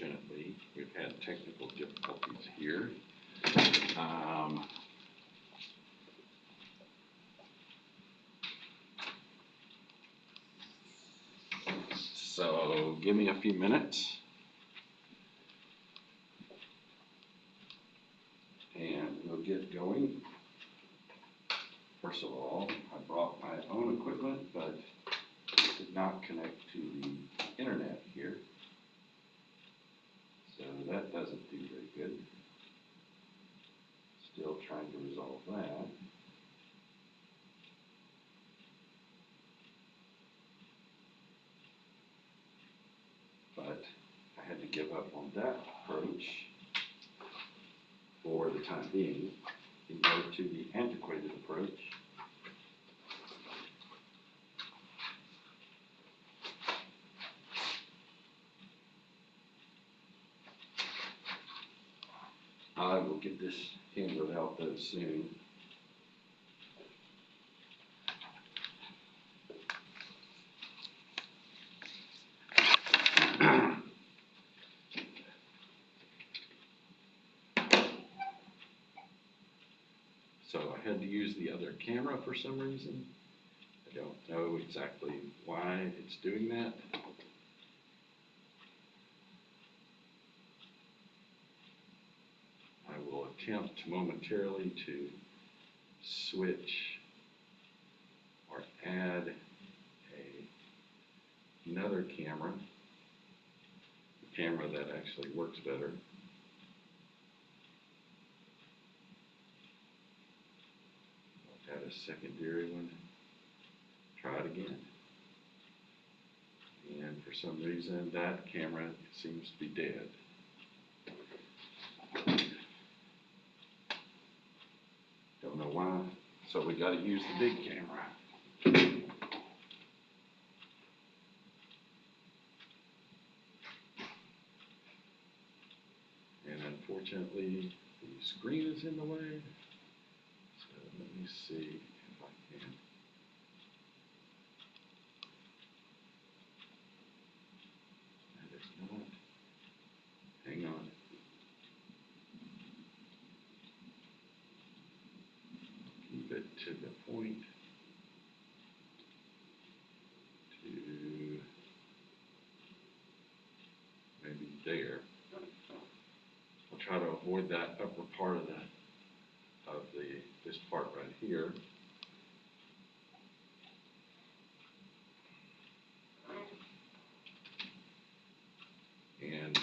unfortunately, we've had technical difficulties here. So give me a few minutes. And we'll get going. First of all, I brought my own equipment, but did not connect to the internet here. So that doesn't do very good. Still trying to resolve that. But I had to give up on that approach for the time being and go to the antiquated approach. I will get this handled out though soon. So I had to use the other camera for some reason. I don't know exactly why it's doing that. I will attempt momentarily to switch or add another camera, a camera that actually works better. I'll add a secondary one, try it again. And for some reason that camera seems to be dead. Don't know why, so we got to use the big camera. And unfortunately, the screen is in the way. So let me see if I can. That is not. Hang on. Keep it to the point. To maybe there. I'll try to avoid that upper part of this part right here. And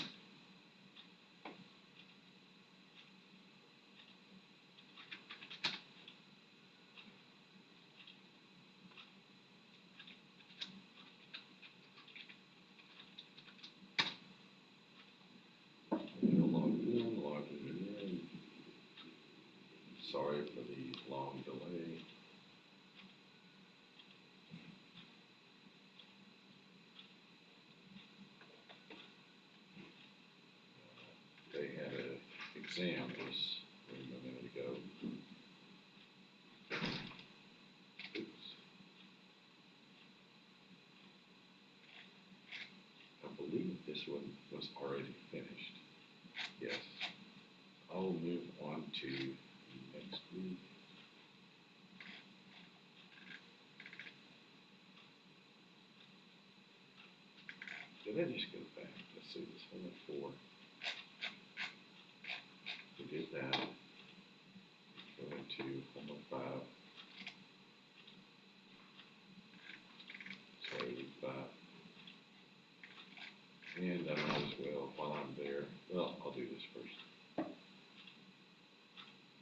logging in. Sorry for the long delay. They had an exam this room a minute ago. Oops. I believe this one was already finished. Yes. I'll move on to next week. Did I just go back? Let's see, this one at 4. We did that. Go into homework 5. Sorry, 5. And I might as well, while I'm there, well, I'll do this first.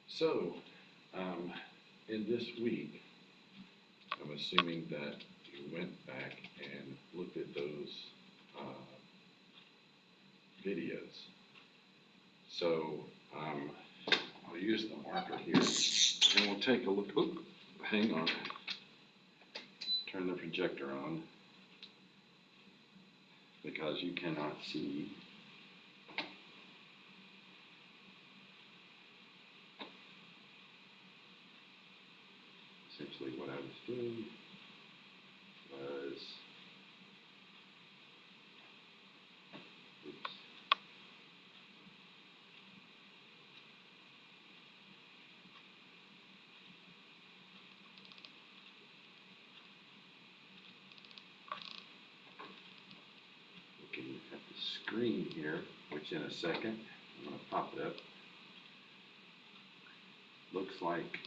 So, in this week, I'm assuming that you went back and looked at those videos. So, I'll use the marker here, and we'll take a look. Oop, hang on. Turn the projector on, because you cannot see. Essentially what I was doing was, oops, screen here, which in a second, I'm going to pop it up. Looks like at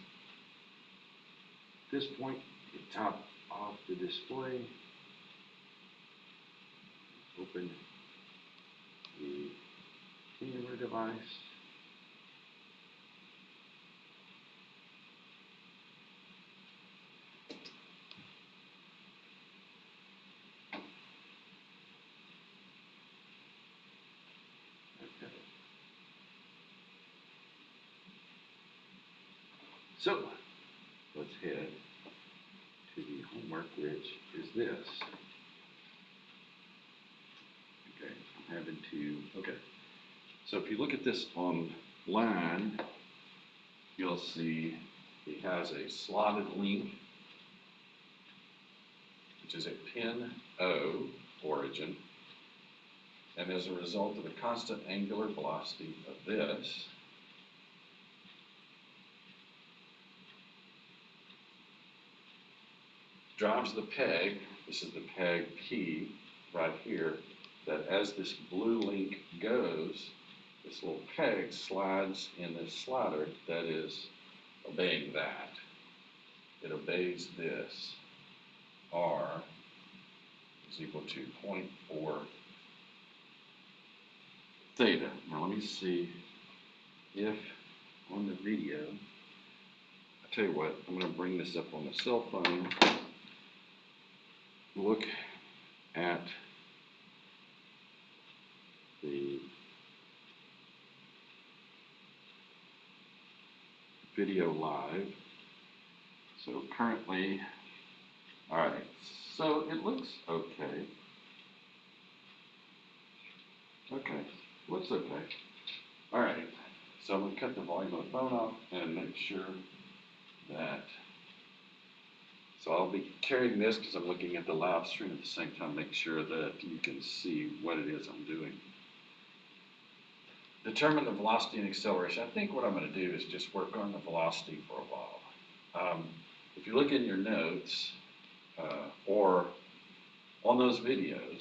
this point, you top off the display, open the camera device. Okay. So, let's head to the homework, which is this. Okay, I'm having to, okay. So if you look at this online, you'll see it has a slotted link, which is a pin O origin. And as a result of the constant angular velocity of this, drives the peg, this is the peg P right here, that as this blue link goes, this little peg slides in this slider that is obeying that. It obeys this. R is equal to 0.4 theta. Now let me see if on the video, I tell you what, I'm going to bring this up on the cell phone. Look at the video live. So currently, all right, so it looks okay. Okay, looks okay. All right, so I'm going to cut the volume of the phone off and make sure that, so I'll be carrying this because I'm looking at the live stream at the same time, make sure that you can see what it is I'm doing. Determine the velocity and acceleration. I think what I'm going to do is just work on the velocity for a while. If you look in your notes or on those videos,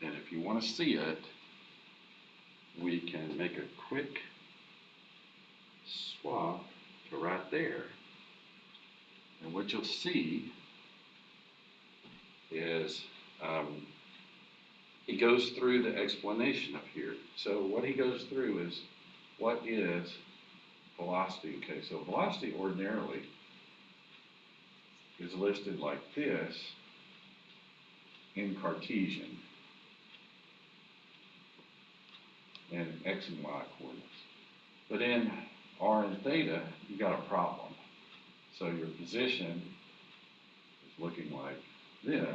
and if you want to see it, we can make a quick swap to right there. And what you'll see is he goes through the explanation up here. So what he goes through is, what is velocity? Okay, so velocity ordinarily is listed like this in Cartesian and X and Y coordinates. But in R and theta, you got a problem. So your position is looking like this.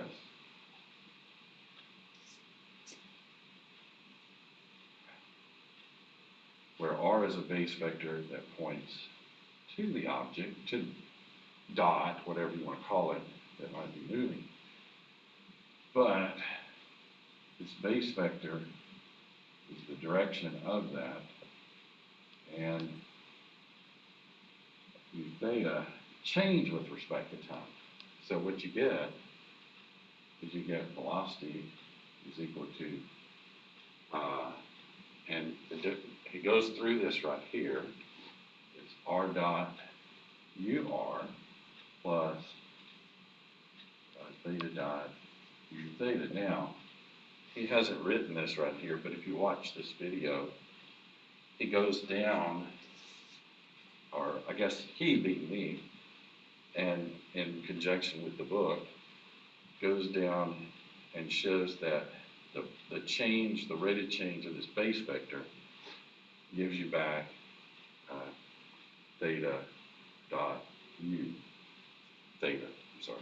Where R is a base vector that points to the object, to dot, whatever you want to call it, that might be moving. But this base vector is the direction of that, and the theta change with respect to time. So what you get is you get velocity is equal to, and he goes through this right here. It's R dot UR plus theta dot U theta. Now, he hasn't written this right here, but if you watch this video, he goes down, or I guess he being me, and in conjunction with the book, goes down and shows that the change, the rate of change of this base vector gives you back theta dot U theta. I'm sorry.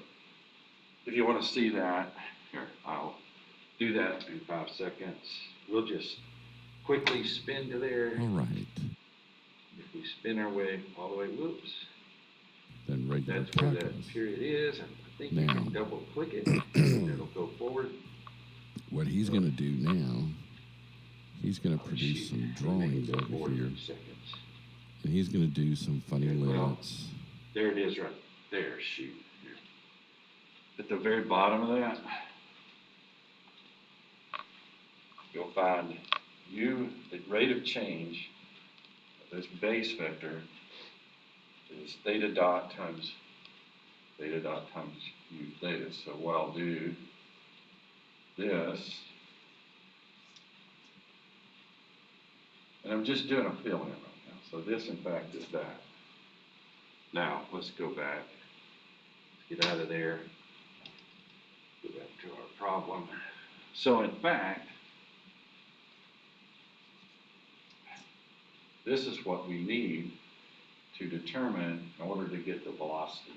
If you want to see that, here, I'll do that in 5 seconds. We'll just quickly spin to there. All right. If we spin our way all the way, whoops. Then regular That's where calculus. that period is. I think you Now. can double click it and it'll go forward. What he's going to do now, he's going to produce Shoot. some Make it drawings go over forward here, 2 seconds. and he's going to do some funny Okay, well, limits. There it is right there, shoot. Here. At the very bottom of that, you'll find the rate of change of this base vector is theta dot times u theta. So what I'll do this, and I'm just doing a fill-in right now. So this, in fact, is that. Now, let's go back. Let's get out of there. Go back to our problem. So, in fact, this is what we need to determine in order to get the velocity.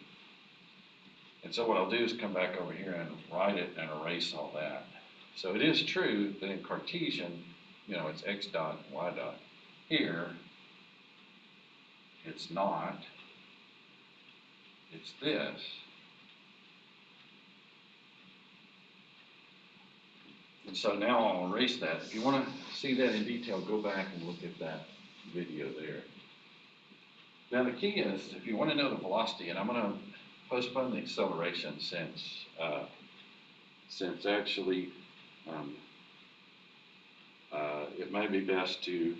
And so what I'll do is come back over here and write it and erase all that. So it is true that in Cartesian, it's x dot and y dot. Here, it's not. It's this. And so now I'll erase that. If you want to see that in detail, go back and look at that video there. Now the key is, if you want to know the velocity, and I'm going to postpone the acceleration since actually it may be best to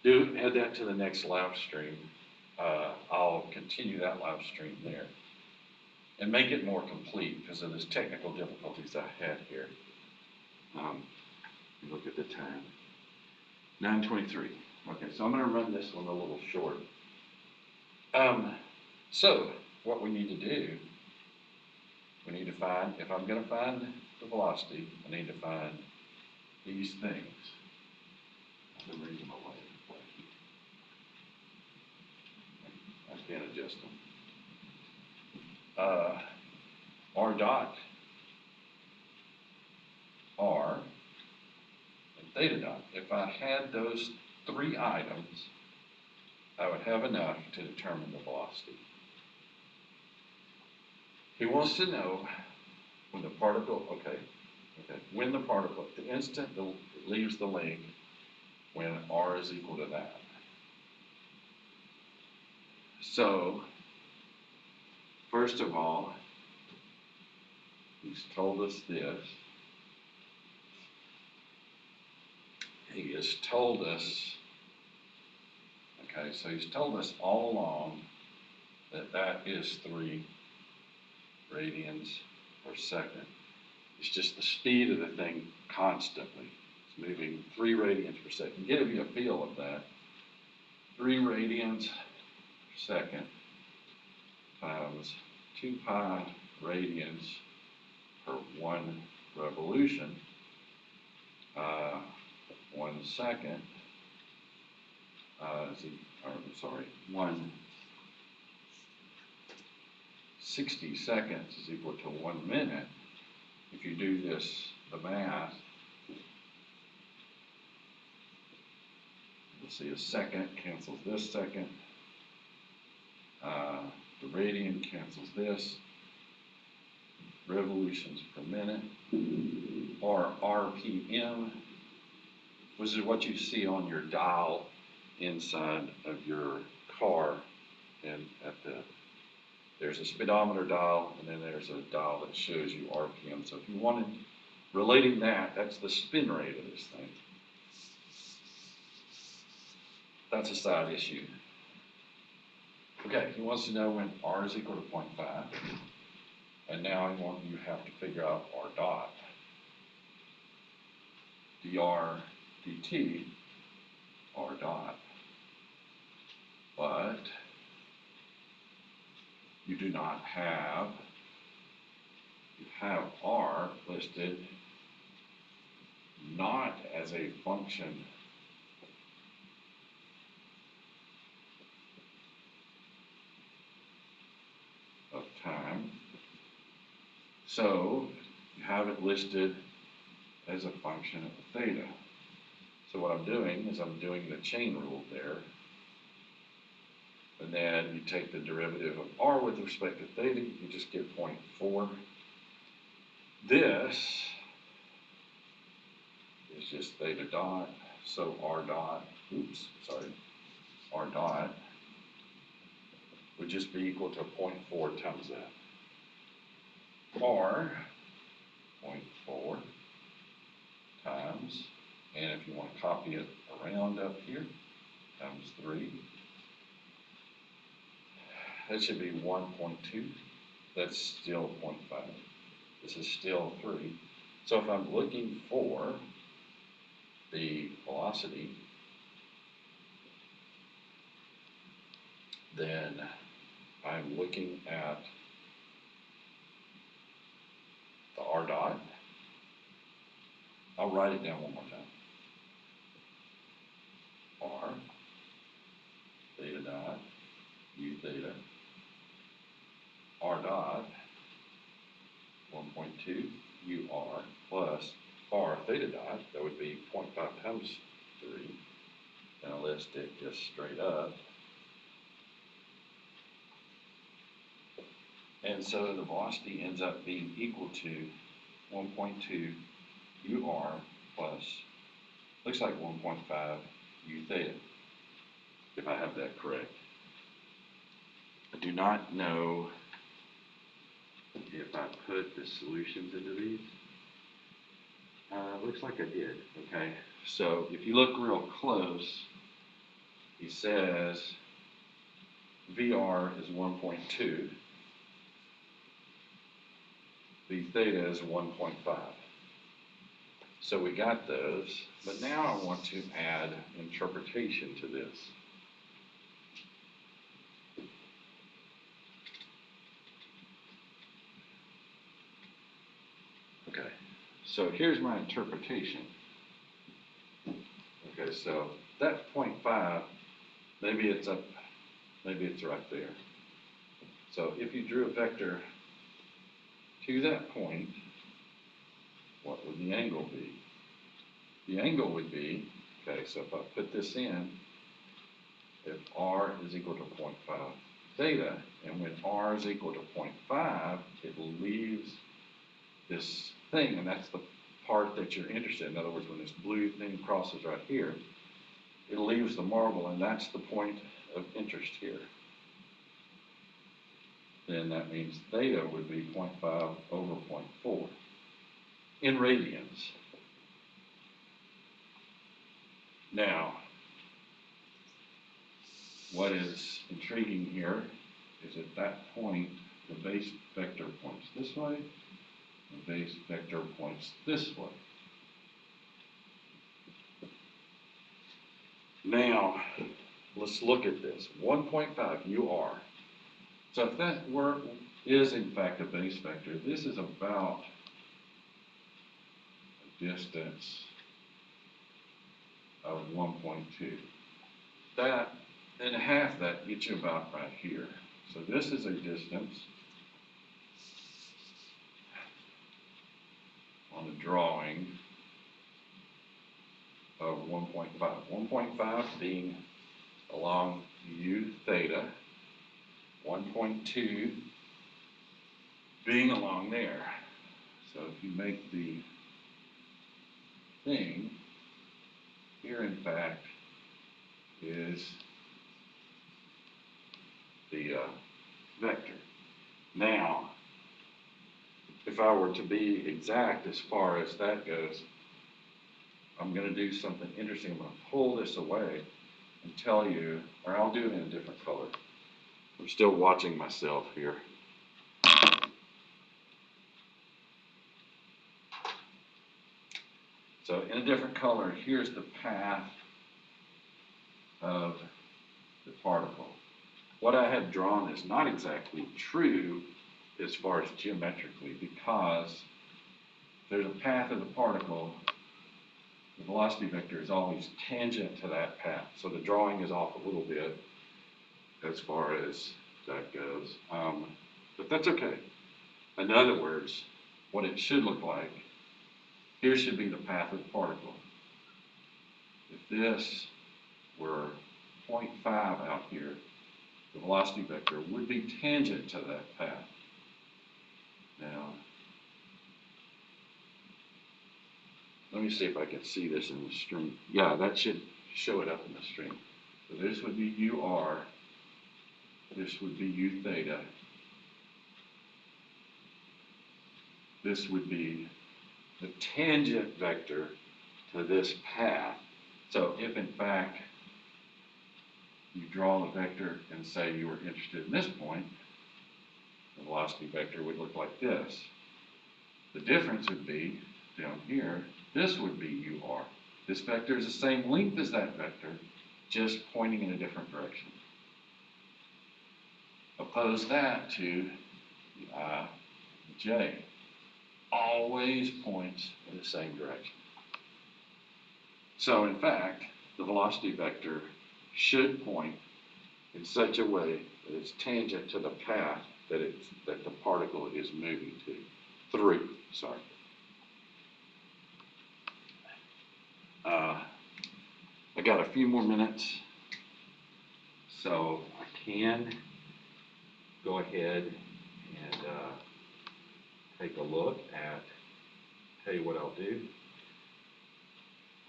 add that to the next live stream. I'll continue that live stream there and make it more complete because of those technical difficulties I had here. Look at the time, 9:23. Okay, so I'm going to run this one a little short. So what we need to do, we need to find, if I'm going to find the velocity, I need to find these things. I'm reading them away. I can't adjust them. R dot, R, and theta dot. If I had those three items, I would have enough to determine the velocity. He wants to know when the particle, when the particle, the instant it leaves the link, when r is equal to that. So, first of all, he's told us this. He has told us, so he's told us all along that is 3 radians per second. It's just the speed of the thing constantly. It's moving 3 radians per second. Give you a feel of that. 3 radians per second times 2 pi radians per 1 revolution. 1 second. 60 seconds is equal to 1 minute. If you do the math, you'll see a second cancels this second. The radian cancels this. Revolutions per minute, or RPM, which is what you see on your dial inside of your car, and there's a speedometer dial, and then there's a dial that shows you RPM. So if you wanted, relating that's the spin rate of this thing. That's a side issue. Okay, he wants to know when r is equal to 0.5, and now you have to figure out r dot. dr dt, r dot. But you do not have, you have r listed not as a function of time. So you have it listed as a function of theta. So what I'm doing is I'm doing the chain rule there. And then you take the derivative of r with respect to theta, you just get 0.4. This is just theta dot, so r dot, r dot would just be equal to 0.4 times that. R, 0.4 times And if you want to copy it around up here, times 3, that should be 1.2. That's still 0.5. This is still 3. So if I'm looking for the velocity, then I'm looking at the r dot. I'll write it down one more time. R theta dot u theta r dot 1.2 ur plus r theta dot, that would be 0.5 times 3. And I'll list it just straight up. And so the velocity ends up being equal to 1.2 ur plus, looks like 1.5 u theta, if I have that correct. I do not know if I put the solutions into these. Looks like I did. Okay, so if you look real close, he says VR is 1.2, the theta is 1.5. So we got those, but now I want to add interpretation to this. Okay, so here's my interpretation. Okay, so that 0.5, maybe it's up, maybe it's right there. So if you drew a vector to that point, what would the angle be? The angle would be, okay, so if I put this in, if r is equal to 0.5 theta, and when r is equal to 0.5, it leaves this thing, and that's the part that you're interested in. In other words, when this blue thing crosses right here, it leaves the marble, and that's the point of interest here. Then that means theta would be 0.5 over 0.4 in radians. Now, what is intriguing here is at that point, the base vector points this way, the base vector points this way. Now, let's look at this. 1.5 UR. So if that is in fact a base vector, this is about a distance of 1.2. That, and half that gets you about right here. So this is a distance on the drawing of 1.5. 1.5 being along u theta, 1.2 being along there. So if you make the thing, here in fact is the vector. Now, if I were to be exact as far as that goes, I'm going to do something interesting. I'm going to pull this away and tell you, or I'll do it in a different color. I'm still watching myself here. So in a different color, here's the path of the particle. What I have drawn is not exactly true as far as geometrically, because there's a path of the particle. The velocity vector is always tangent to that path. So the drawing is off a little bit as far as that goes. But that's okay. In other words, what it should look like, here should be the path of the particle. If this were 0.5 out here, the velocity vector would be tangent to that path. Now, let me see if I can see this in the string. Yeah, that should show it up in the string. So this would be UR, this would be U theta, this would be the tangent vector to this path. So if in fact you draw the vector and say you were interested in this point, the velocity vector would look like this. The difference would be down here, this would be UR. This vector is the same length as that vector, just pointing in a different direction. Oppose that to the I, J. Always points in the same direction. So in fact, the velocity vector should point in such a way that it's tangent to the path that the particle is moving through. I got a few more minutes, so I can go ahead and take a look at, tell you what I'll do.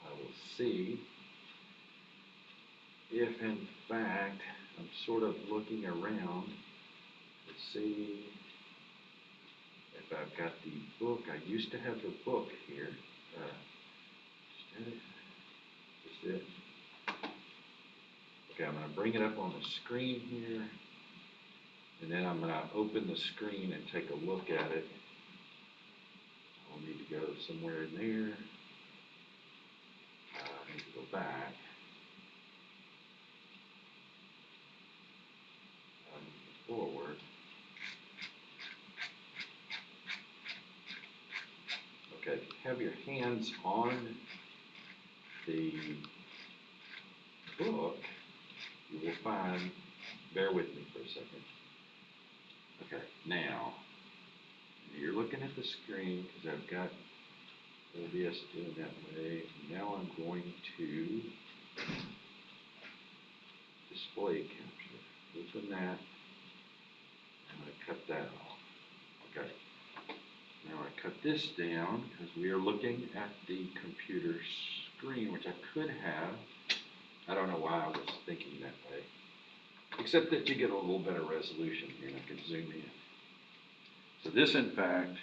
I will see if in fact I'm sort of looking around to see if I've got the book. I used to have the book here. Is it? Okay, I'm going to bring it up on the screen here, and then I'm going to open the screen and take a look at it. I'll need to go somewhere in there. I need to go back. Forward. Okay, have your hands on the book. You will find, bear with me for a second. Okay, now, you're looking at the screen because I've got OBS doing that way. Now I'm going to display capture. Open that. I'm going to cut that off. Okay. Now I cut this down because we are looking at the computer screen, which I could have. I don't know why I was thinking that way. Except that you get a little better resolution here and I can zoom in. So this, in fact,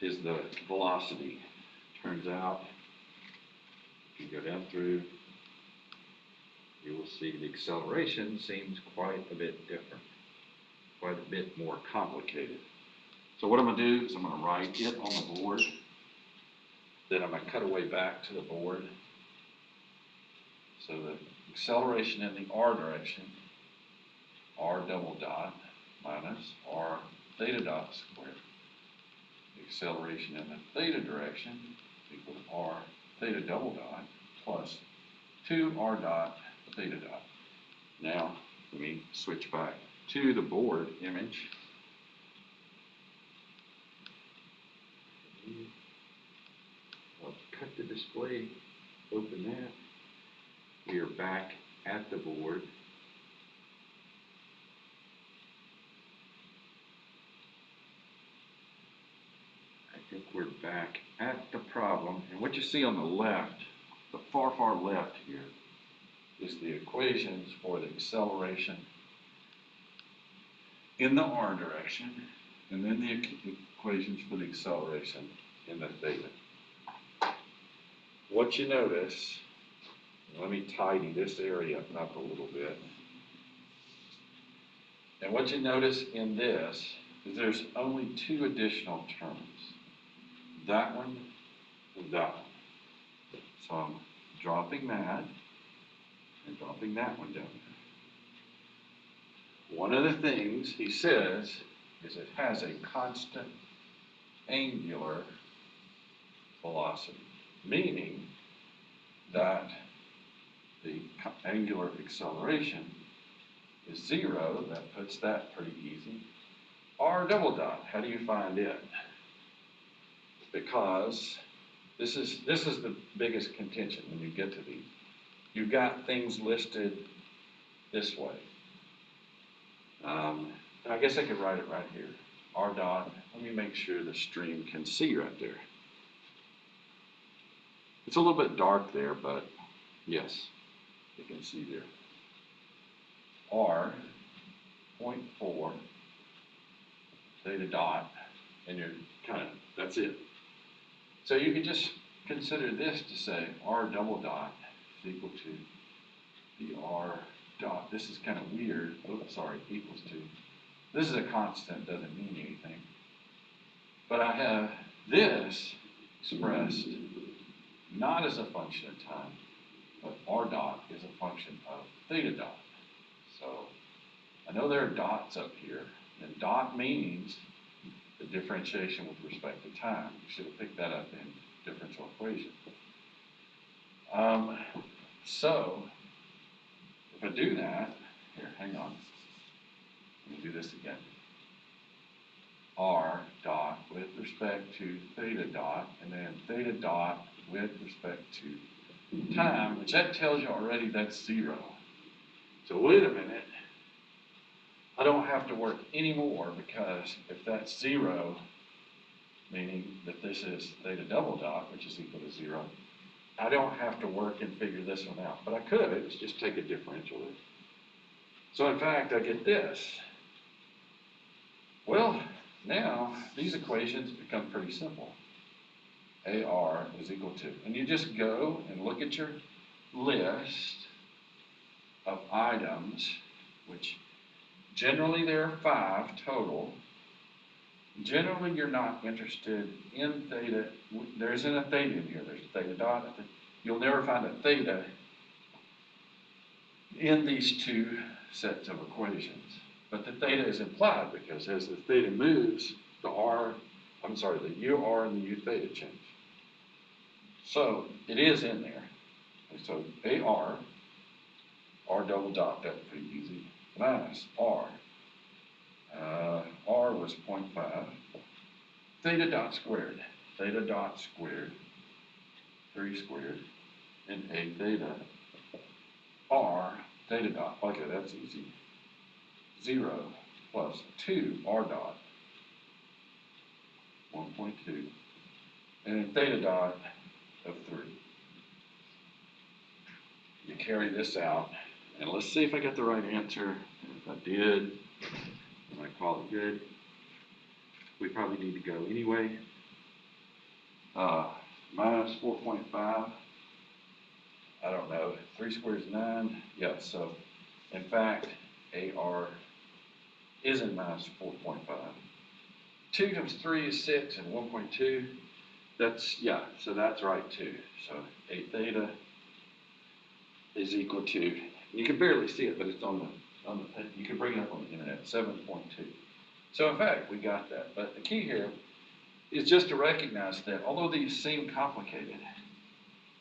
is the velocity. Turns out, if you go down through, you will see the acceleration seems quite a bit different, quite a bit more complicated. So what I'm going to do is I'm going to write it on the board. Then I'm going to cut away back to the board. So the acceleration in the R direction, R double dot minus R theta dot squared. The acceleration in the theta direction is equal to R theta double dot plus 2R dot theta dot. Now, let me switch back to the board image. I'll cut the display, open that. We are back at the board. I think we're back at the problem. And what you see on the left, the far, far left here, is the equations for the acceleration in the R direction, and then the equations for the acceleration in the theta. What you notice, let me tidy this area up a little bit. And what you notice in this is there's only two additional terms. That one and that one. So I'm dropping that and dropping that one down there. One of the things he says is it has a constant angular velocity, meaning that the angular acceleration is 0. That puts that pretty easy. R double dot, how do you find it? Because this is the biggest contention when you get to these. You've got things listed this way. I guess I could write it right here. R dot, let me make sure the stream can see right there. It's a little bit dark there, but yes, you can see there. R, 0.4, theta dot, and you're kind of, that's it. So you can just consider this to say r double dot is equal to the r dot. This is kind of weird. Oh, sorry, equals to. This is a constant, doesn't mean anything. But I have this expressed not as a function of time, but r dot is a function of theta dot. So I know there are dots up here, and dot means the differentiation with respect to time. You should have picked that up in differential equation. So if I do that, here, hang on. Let me do this again. R dot with respect to theta dot, and then theta dot with respect to time, which that tells you already that's 0. So wait a minute. I don't have to work anymore, because if that's 0, meaning that this is theta double dot, which is equal to 0, I don't have to work and figure this one out. But I could have, it's just take a differential. So in fact, I get this. Well, now these equations become pretty simple. AR is equal to, and you just go and look at your list of items, which generally there are 5 total. Generally you're not interested in theta. There isn't a theta in here. There's a theta dot. You'll never find a theta in these 2 sets of equations. But the theta is implied, because as the theta moves, the UR and the U theta change. So it is in there. And so AR, R double dot, that's pretty easy, minus R. R was 0.5. Theta dot squared. Theta dot squared. 3 squared. And A theta. R theta dot. Okay, that's easy. 0 plus 2 R dot. 1.2. And theta dot of 3. You carry this out, and let's see if I got the right answer. And if I did, I'm going to call it good. We probably need to go anyway. Minus 4.5. I don't know. 3 squared is 9. Yeah, so in fact, AR isn't minus 4.5. 2 times 3 is 6, and 1.2, that's, yeah, so that's right too. So A theta is equal to, you can barely see it, but it's on the you can bring it up on the internet, 7.2. So in fact, we got that. But the key here is just to recognize that although these seem complicated,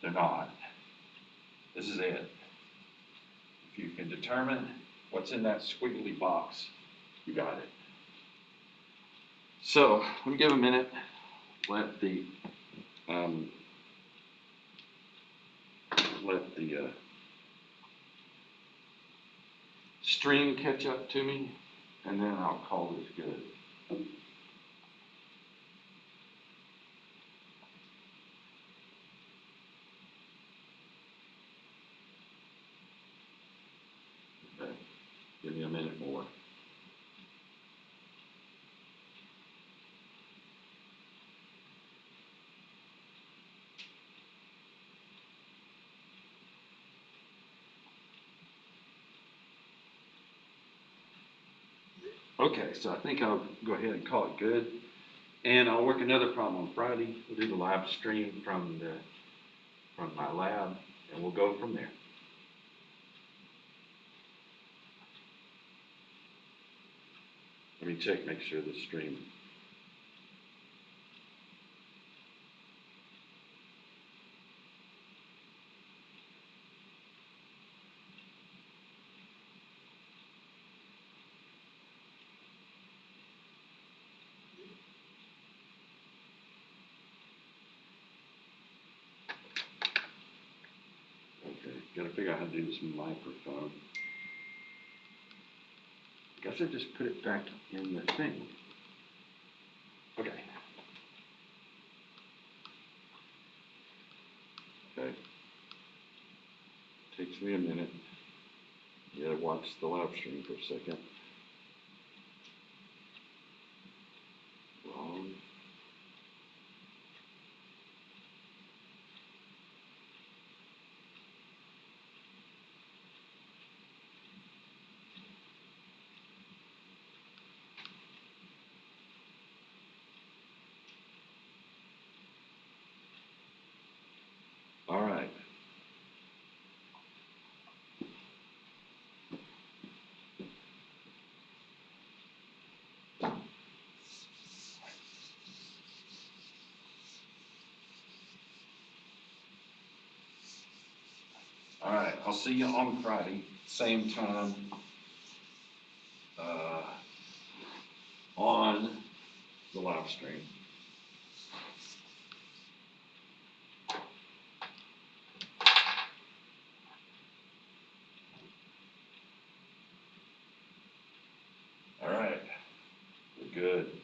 they're not. This is it. If you can determine what's in that squiggly box, you got it. So let me give a minute, let the stream catch up to me, and then I'll call this good. Okay, give me a minute more. Okay, so I think I'll go ahead and call it good. And I'll work another problem on Friday. We'll do the live stream from my lab, and we'll go from there. Let me check, make sure the stream. Gotta figure out how to do this microphone. I guess I just put it back in the thing. Okay. Okay. Takes me a minute. You gotta watch the live stream for a second. Wrong. All right, I'll see you on Friday, same time, on the live stream. All right, we're good.